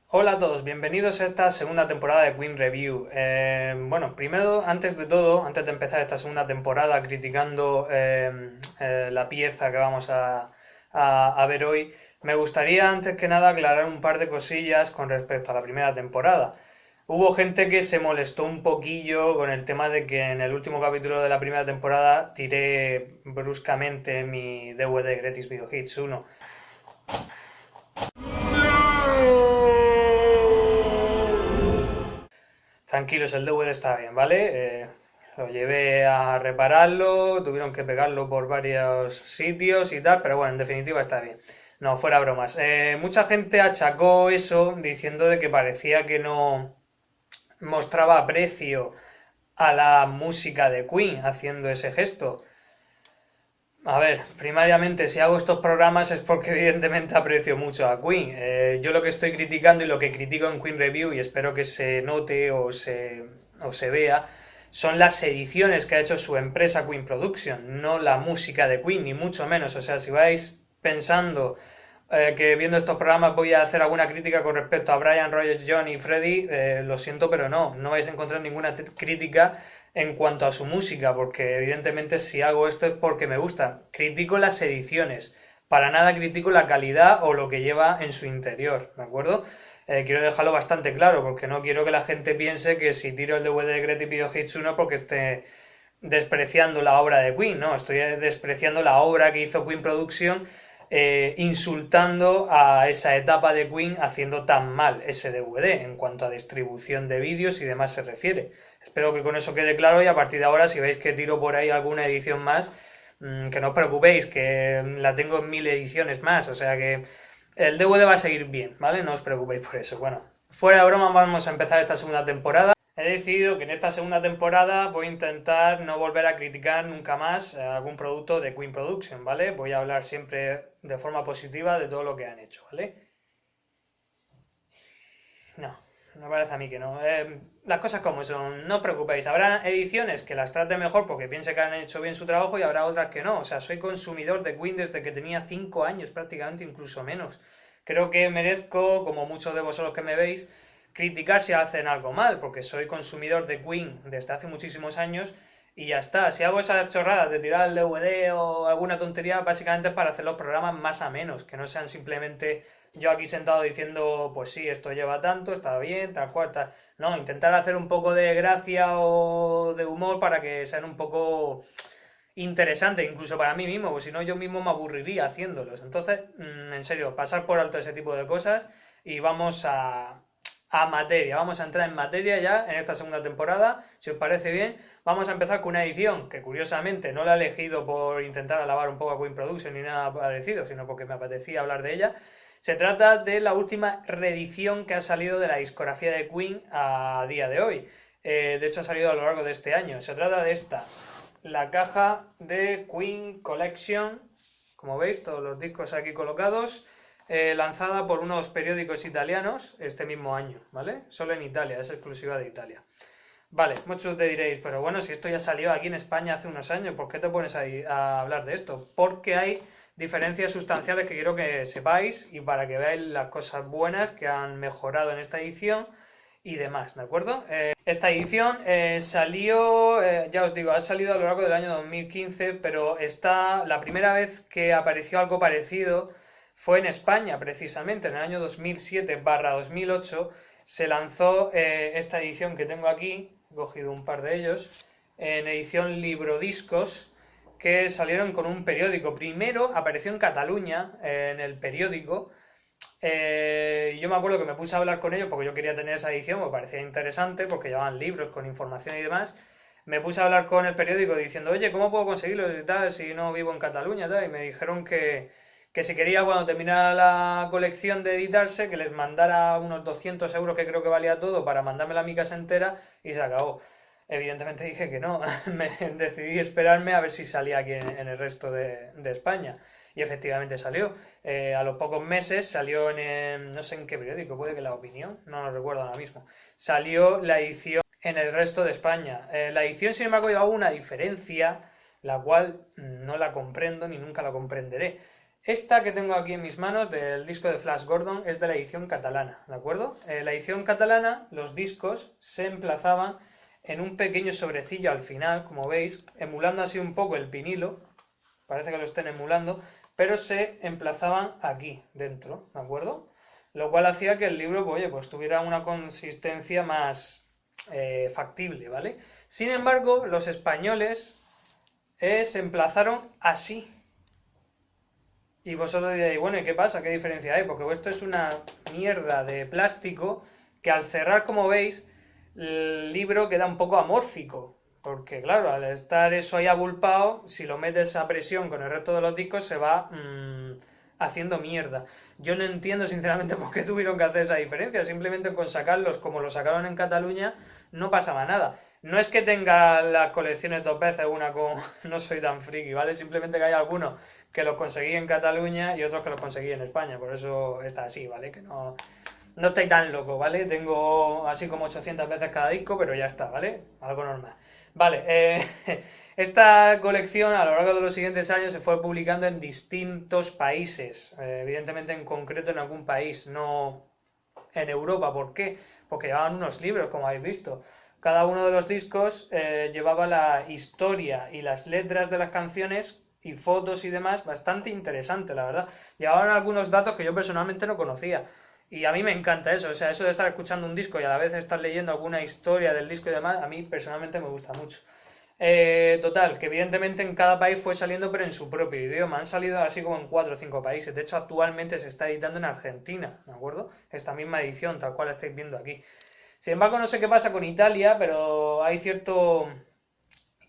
Hola a todos, bienvenidos a esta segunda temporada de Queen Review. Bueno, primero, antes de todo, antes de empezar esta segunda temporada criticando la pieza que vamos a ver hoy, me gustaría antes que nada aclarar un par de cosillas con respecto a la primera temporada. Hubo gente que se molestó un poquillo con el tema de que en el último capítulo de la primera temporada tiré bruscamente mi DVD Greatest Video Hits 1. Tranquilos, el DVD está bien, ¿vale? Lo llevé a repararlo, tuvieron que pegarlo por varios sitios y tal, pero bueno, en definitiva está bien. No, fuera bromas. Mucha gente achacó eso diciendo de que parecía que no mostraba aprecio a la música de Queen haciendo ese gesto. A ver, primariamente si hago estos programas es porque evidentemente aprecio mucho a Queen. Yo lo que estoy criticando y lo que critico en Queen Review, y espero que se note o se vea, son las ediciones que ha hecho su empresa Queen Production, no la música de Queen, ni mucho menos. O sea, si vais pensando que viendo estos programas voy a hacer alguna crítica con respecto a Brian, Roger, John y Freddie, lo siento, pero no vais a encontrar ninguna crítica en cuanto a su música, porque evidentemente si hago esto es porque me gusta. Critico las ediciones, para nada critico la calidad o lo que lleva en su interior, ¿de acuerdo? Quiero dejarlo bastante claro, porque no quiero que la gente piense que si tiro el DVD de Greatest Video Hits 1 porque esté despreciando la obra de Queen, no, estoy despreciando la obra que hizo Queen Production, insultando a esa etapa de Queen haciendo tan mal ese DVD en cuanto a distribución de vídeos y demás se refiere. Espero que con eso quede claro y a partir de ahora si veis que tiro por ahí alguna edición más, que no os preocupéis, que la tengo en 1000 ediciones más, o sea que el DVD va a seguir bien, ¿vale? No os preocupéis por eso. Bueno, fuera de broma, vamos a empezar esta segunda temporada. He decidido que en esta segunda temporada voy a intentar no volver a criticar nunca más algún producto de Queen Production, ¿vale? Voy a hablar siempre de forma positiva de todo lo que han hecho, ¿vale? No, me parece a mí que no. Las cosas como son, no os preocupéis. Habrá ediciones que las trate mejor porque piense que han hecho bien su trabajo y habrá otras que no. O sea, soy consumidor de Queen desde que tenía 5 años prácticamente, incluso menos. Creo que merezco, como muchos de vosotros que me veis, criticar si hacen algo mal, porque soy consumidor de Queen desde hace muchísimos años y ya está. Si hago esas chorradas de tirar el DVD o alguna tontería, básicamente es para hacer los programas más a menos, que no sean simplemente yo aquí sentado diciendo, pues sí, esto lleva tanto, está bien, tal cual, tal. No, intentar hacer un poco de gracia o de humor para que sean un poco interesante, incluso para mí mismo, porque si no yo mismo me aburriría haciéndolos. Entonces, en serio, pasar por alto ese tipo de cosas y vamos a materia, vamos a entrar en materia ya en esta segunda temporada, si os parece bien. Vamos a empezar con una edición que curiosamente no la he elegido por intentar alabar un poco a Queen Production ni nada parecido, sino porque me apetecía hablar de ella. Se trata de la última reedición que ha salido de la discografía de Queen a día de hoy. De hecho ha salido a lo largo de este año. Se trata de esta, la caja de Queen Collection, como veis, todos los discos aquí colocados, lanzada por unos periódicos italianos este mismo año, ¿vale? Solo en Italia, es exclusiva de Italia. Vale, muchos te diréis, pero bueno, si esto ya salió aquí en España hace unos años, ¿por qué te pones a hablar de esto? Porque hay diferencias sustanciales que quiero que sepáis y para que veáis las cosas buenas que han mejorado en esta edición y demás, ¿de acuerdo? Esta edición salió, ya os digo, ha salido a lo largo del año 2015, pero la primera vez que apareció algo parecido fue en España, precisamente, en el año 2007/2008, se lanzó esta edición que tengo aquí, he cogido un par de ellos, en edición librodiscos, que salieron con un periódico. Primero apareció en Cataluña, en el periódico. Yo me acuerdo que me puse a hablar con ellos porque yo quería tener esa edición, me parecía interesante porque llevaban libros con información y demás. Me puse a hablar con el periódico diciendo, oye, ¿cómo puedo conseguirlo y tal si no vivo en Cataluña y tal? Y me dijeron que si quería cuando terminara la colección de editarse, que les mandara unos 200 euros que creo que valía todo para mandármela a mi casa entera y se acabó. Evidentemente dije que no, decidí esperarme a ver si salía aquí en el resto de España. Y efectivamente salió. A los pocos meses salió no sé en qué periódico, puede que La Opinión, no lo recuerdo ahora mismo. Salió la edición en el resto de España. La edición, sin embargo, llevaba una diferencia, la cual no la comprendo ni nunca la comprenderé. Esta que tengo aquí en mis manos del disco de Flash Gordon es de la edición catalana, ¿de acuerdo? La edición catalana, los discos se emplazaban en un pequeño sobrecillo al final, como veis, emulando así un poco el vinilo, parece que lo estén emulando, pero se emplazaban aquí dentro, ¿de acuerdo? Lo cual hacía que el libro, pues, oye, pues tuviera una consistencia más factible, ¿vale? Sin embargo, los españoles se emplazaron así. Y vosotros diréis, bueno, ¿y qué pasa? ¿Qué diferencia hay? Porque esto es una mierda de plástico que al cerrar, como veis, el libro queda un poco amórfico. Porque, claro, al estar eso ahí abulpado, si lo metes a presión con el resto de los discos, se va haciendo mierda. Yo no entiendo, sinceramente, por qué tuvieron que hacer esa diferencia. Simplemente con sacarlos como lo sacaron en Cataluña, no pasaba nada. No es que tenga las colecciones dos veces, una con no soy tan friki, ¿vale? Simplemente que hay algunos que los conseguí en Cataluña y otros que los conseguí en España. Por eso está así, ¿vale? Que no estoy tan loco, ¿vale? Tengo así como 800 veces cada disco, pero ya está, ¿vale? Algo normal. Vale, esta colección a lo largo de los siguientes años se fue publicando en distintos países, evidentemente en concreto en algún país, no en Europa. ¿Por qué? Porque llevaban unos libros, como habéis visto. Cada uno de los discos llevaba la historia y las letras de las canciones y fotos y demás, bastante interesante, la verdad. Llevaban algunos datos que yo personalmente no conocía. Y a mí me encanta eso, o sea, eso de estar escuchando un disco y a la vez estar leyendo alguna historia del disco y demás, a mí personalmente me gusta mucho. Total, que evidentemente en cada país fue saliendo, pero en su propio idioma. Han salido así como en 4 o 5 países. De hecho, actualmente se está editando en Argentina, ¿de acuerdo? Esta misma edición, tal cual la estáis viendo aquí. Sin embargo, no sé qué pasa con Italia, pero hay cierto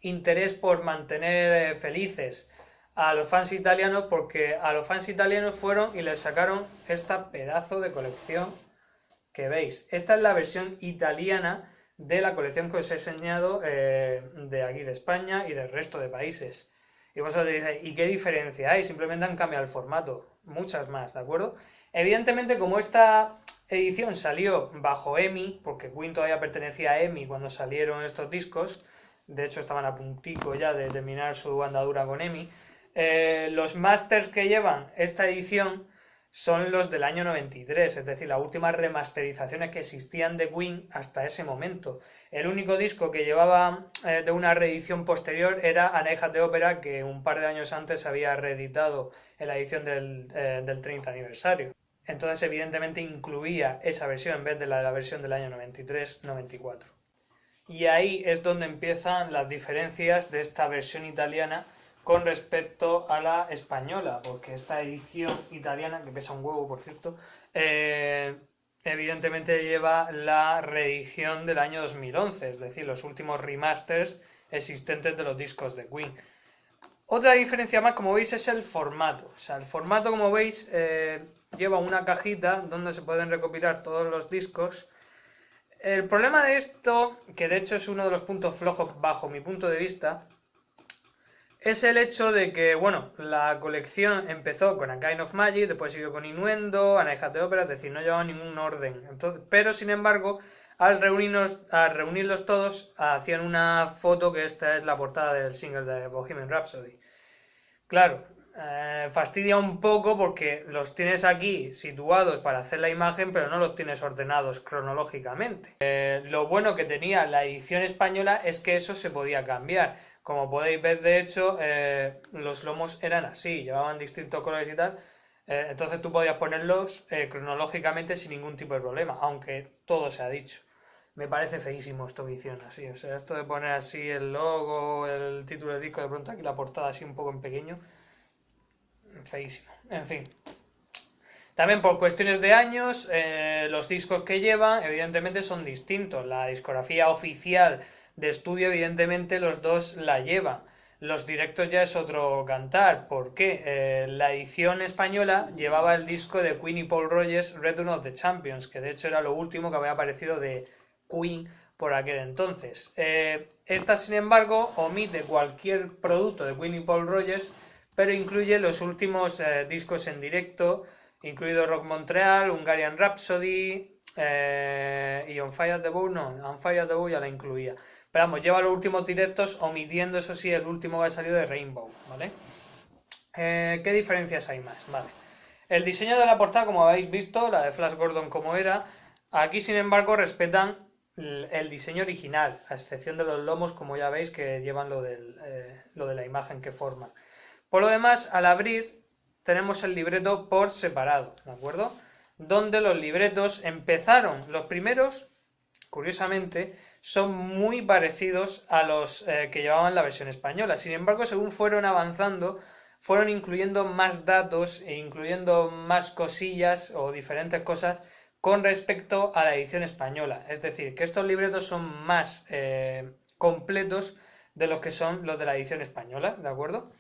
interés por mantener felices a los fans italianos, porque a los fans italianos fueron y les sacaron esta pedazo de colección que veis. Esta es la versión italiana de la colección que os he enseñado de aquí de España y del resto de países. Y vosotros diréis, ¿y qué diferencia hay? Simplemente han cambiado el formato. Muchas más, ¿de acuerdo? Evidentemente, como esta edición salió bajo EMI, porque Queen todavía pertenecía a EMI cuando salieron estos discos, de hecho estaban a puntico ya de terminar su andadura con EMI, los masters que llevan esta edición son los del año 93, es decir, las últimas remasterizaciones que existían de Queen hasta ese momento. El único disco que llevaba de una reedición posterior era Anejas de Ópera, que un par de años antes se había reeditado en la edición del 30 aniversario. Entonces, evidentemente, incluía esa versión en vez de la versión del año 93-94. Y ahí es donde empiezan las diferencias de esta versión italiana con respecto a la española, porque esta edición italiana, que pesa un huevo por cierto, evidentemente lleva la reedición del año 2011, es decir, los últimos remasters existentes de los discos de Queen. Otra diferencia más, como veis, es el formato. O sea, el formato, como veis, lleva una cajita donde se pueden recopilar todos los discos. El problema de esto, que de hecho es uno de los puntos flojos bajo mi punto de vista, es el hecho de que, bueno, la colección empezó con A Kind of Magic, después siguió con Innuendo, Anejas de Ópera, es decir, no llevaba ningún orden. Entonces, pero, sin embargo, al reunirlos todos, hacían una foto, que esta es la portada del single de Bohemian Rhapsody. Claro, fastidia un poco porque los tienes aquí situados para hacer la imagen, pero no los tienes ordenados cronológicamente. Lo bueno que tenía la edición española es que eso se podía cambiar. Como podéis ver, de hecho, los lomos eran así, llevaban distintos colores y tal. Entonces tú podías ponerlos cronológicamente sin ningún tipo de problema, aunque todo se ha dicho. Me parece feísimo esto que hicieron así, o sea, esto de poner así el logo, el título del disco, de pronto aquí la portada así un poco en pequeño, feísimo, en fin. También por cuestiones de años, los discos que llevan evidentemente son distintos, la discografía oficial de estudio evidentemente los dos la llevan. Los directos ya es otro cantar. ¿Por qué? La edición española llevaba el disco de Queen y Paul Rodgers, Return of the Champions, que de hecho era lo último que había aparecido de Queen por aquel entonces. Esta, sin embargo, omite cualquier producto de Queen y Paul Rodgers, pero incluye los últimos discos en directo, incluido Rock Montreal, Hungarian Rhapsody y On Fire the Bow, no, On Fire the Bow ya la incluía. Pero vamos, lleva los últimos directos, omitiendo, eso sí, el último que ha salido de Rainbow, ¿vale? ¿Qué diferencias hay más? Vale. El diseño de la portada, como habéis visto, la de Flash Gordon como era, aquí sin embargo respetan el diseño original, a excepción de los lomos, como ya veis, que llevan lo de la imagen que forman. Por lo demás, al abrir, tenemos el libreto por separado, ¿de acuerdo? Donde los libretos empezaron, los primeros, curiosamente, son muy parecidos a los que llevaban la versión española. Sin embargo, según fueron avanzando, fueron incluyendo más datos e incluyendo más cosillas o diferentes cosas con respecto a la edición española. Es decir, que estos libretos son más completos de lo que son los de la edición española, ¿de acuerdo?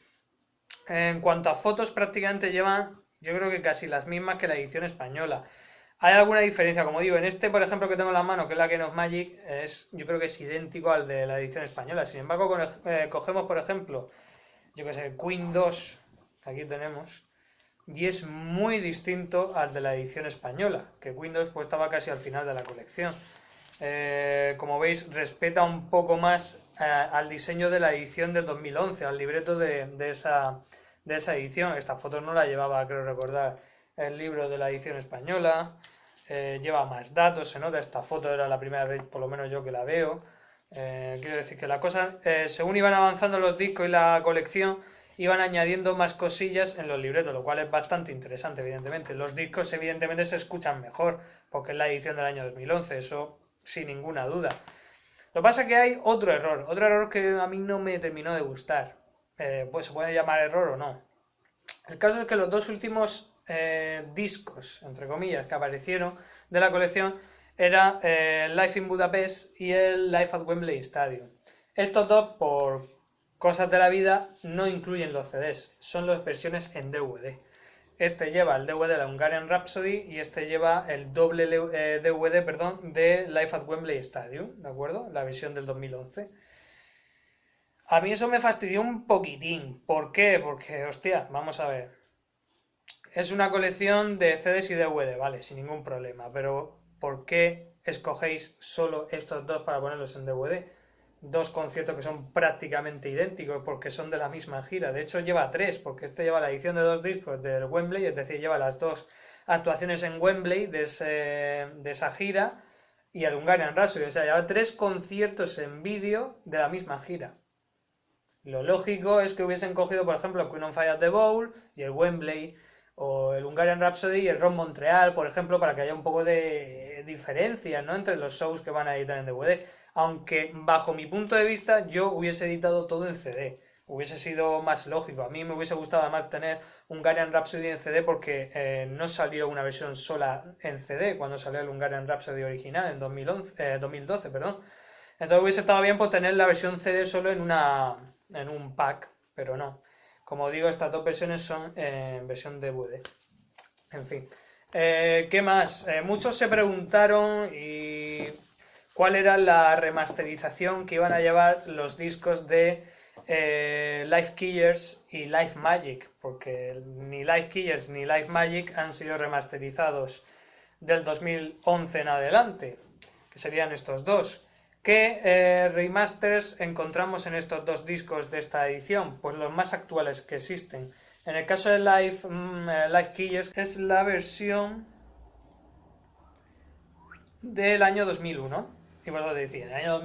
En cuanto a fotos, prácticamente llevan, yo creo que casi las mismas que la edición española. Hay alguna diferencia, como digo, en este, por ejemplo, que tengo en la mano, que es la Keynote Magic, yo creo que es idéntico al de la edición española. Sin embargo, cogemos, por ejemplo, yo que sé, Queen 2, que aquí tenemos, y es muy distinto al de la edición española, que Queen 2 pues estaba casi al final de la colección. Como veis, respeta un poco más al diseño de la edición del 2011, al libreto de esa edición. Esta foto no la llevaba, creo recordar, el libro de la edición española. Lleva más datos, se nota. Esta foto era la primera vez, por lo menos yo, que la veo. Quiero decir que la cosa, según iban avanzando los discos y la colección, iban añadiendo más cosillas en los libretos, lo cual es bastante interesante, evidentemente. Los discos, evidentemente, se escuchan mejor, porque es la edición del año 2011, eso sin ninguna duda. Lo que pasa es que hay otro error que a mí no me terminó de gustar. Pues se puede llamar error o no. El caso es que los dos últimos discos, entre comillas, que aparecieron de la colección era Live in Budapest y el Live at Wembley Stadium. Estos dos, por cosas de la vida, no incluyen los CDs, son las versiones en DVD. Este lleva el DVD de la Hungarian Rhapsody y este lleva el doble DVD, perdón, de Live at Wembley Stadium, ¿de acuerdo? La versión del 2011. A mí eso me fastidió un poquitín. ¿Por qué? Porque, hostia, vamos a ver. Es una colección de CDs y DVD, vale, sin ningún problema, pero ¿por qué escogéis solo estos dos para ponerlos en DVD? Dos conciertos que son prácticamente idénticos porque son de la misma gira. De hecho, lleva tres, porque este lleva la edición de 2 discos del Wembley, es decir, lleva las dos actuaciones en Wembley de esa gira y el Hungarian Rhapsody. O sea, lleva 3 conciertos en vídeo de la misma gira. Lo lógico es que hubiesen cogido, por ejemplo, el Queen on Fire at the Bowl y el Wembley, o el Hungarian Rhapsody y el Rock Montreal, por ejemplo, para que haya un poco de diferencia, ¿no?, entre los shows que van a editar en DVD. Aunque, bajo mi punto de vista, yo hubiese editado todo en CD. Hubiese sido más lógico. A mí me hubiese gustado además tener Hungarian Rhapsody en CD porque no salió una versión sola en CD cuando salió el Hungarian Rhapsody original en 2012, perdón. Entonces hubiese estado bien pues tener la versión CD solo en un pack, pero no. Como digo, estas dos versiones son en versión DVD. En fin. ¿Qué más? Muchos se preguntaron cuál era la remasterización que iban a llevar los discos de Live Killers y Live Magic, porque ni Live Killers ni Live Magic han sido remasterizados del 2011 en adelante, que serían estos dos. ¿Qué remasters encontramos en estos dos discos de esta edición? Pues los más actuales que existen. En el caso de Live Killers es la versión del año 2001. Y vosotros decís, ¿en el año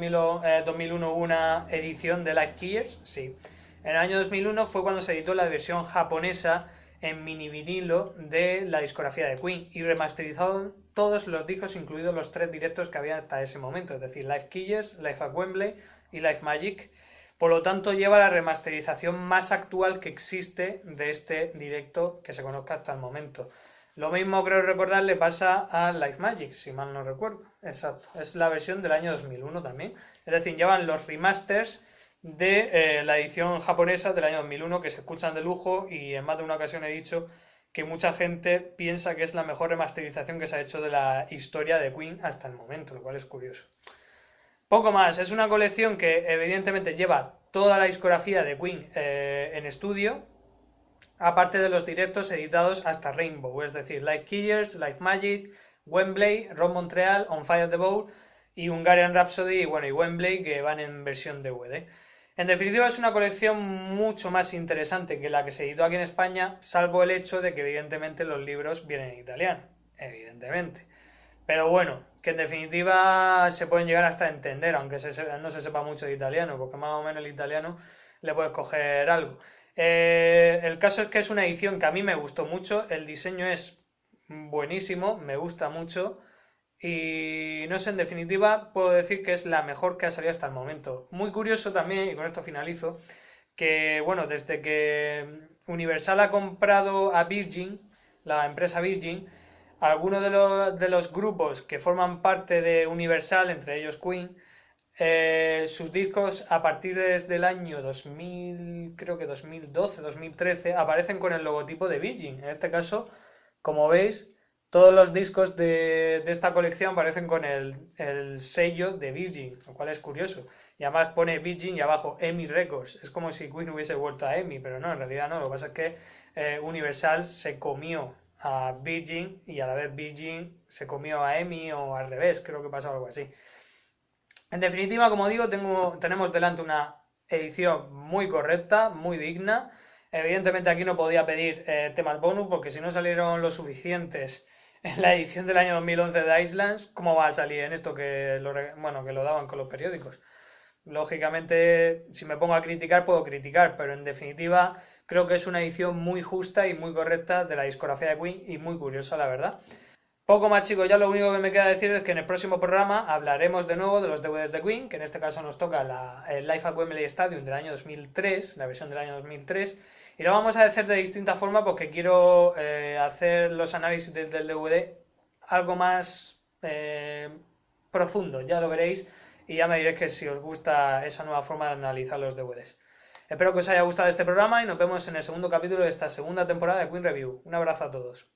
2001 hubo una edición de Live Killers? Sí. En el año 2001 fue cuando se editó la versión japonesa en mini vinilo de la discografía de Queen y remasterizaron todos los discos, incluidos los 3 directos que había hasta ese momento, es decir, Live Killers, Live at Wembley y Live Magic. Por lo tanto, lleva la remasterización más actual que existe de este directo que se conozca hasta el momento. Lo mismo, creo recordar, le pasa a Live Magic, si mal no recuerdo. Exacto, es la versión del año 2001 también. Es decir, llevan los remasters de la edición japonesa del año 2001 que se escuchan de lujo y en más de una ocasión he dicho que mucha gente piensa que es la mejor remasterización que se ha hecho de la historia de Queen hasta el momento, lo cual es curioso. Poco más, es una colección que evidentemente lleva toda la discografía de Queen en estudio, aparte de los directos editados hasta Rainbow, es decir, Live Killers, Live Magic, Wembley, Rock Montreal, On Fire at the Bowl y Hungarian Rhapsody y Wembley, que van en versión DVD. En definitiva, es una colección mucho más interesante que la que se editó aquí en España, salvo el hecho de que evidentemente los libros vienen en italiano, evidentemente. Pero bueno, que en definitiva se pueden llegar hasta a entender, aunque no se sepa mucho de italiano, porque más o menos el italiano le puedes coger algo. El caso es que es una edición que a mí me gustó mucho, el diseño es buenísimo, me gusta mucho. Y no sé, en definitiva, puedo decir que es la mejor que ha salido hasta el momento. Muy curioso también, y con esto finalizo, que bueno, desde que Universal ha comprado a Virgin, la empresa Virgin, algunos de los grupos que forman parte de Universal, entre ellos Queen, sus discos a partir desde el año 2000, creo que 2012, 2013, aparecen con el logotipo de Virgin. En este caso, como veis, todos los discos de esta colección aparecen con el sello de Virgin, lo cual es curioso. Y además pone Virgin y abajo EMI Records. Es como si Queen hubiese vuelto a EMI, pero no, en realidad no. Lo que pasa es que Universal se comió a Virgin y a la vez Virgin se comió a EMI o al revés, creo que pasó algo así. En definitiva, como digo, tenemos delante una edición muy correcta, muy digna. Evidentemente aquí no podía pedir temas bonus porque si no salieron los suficientes en la edición del año 2011 de Islands, ¿cómo va a salir en esto bueno, que lo daban con los periódicos? Lógicamente, si me pongo a criticar, puedo criticar, pero en definitiva creo que es una edición muy justa y muy correcta de la discografía de Queen y muy curiosa, la verdad. Poco más, chicos, ya lo único que me queda decir es que en el próximo programa hablaremos de nuevo de los DVDs de Queen, que en este caso nos toca el Live at Wembley Stadium del año 2003, la versión del año 2003, y lo vamos a hacer de distinta forma porque quiero hacer los análisis del DVD algo más profundo, ya lo veréis, y ya me diréis que si os gusta esa nueva forma de analizar los DVDs. Espero que os haya gustado este programa y nos vemos en el segundo capítulo de esta segunda temporada de Queen Review. Un abrazo a todos.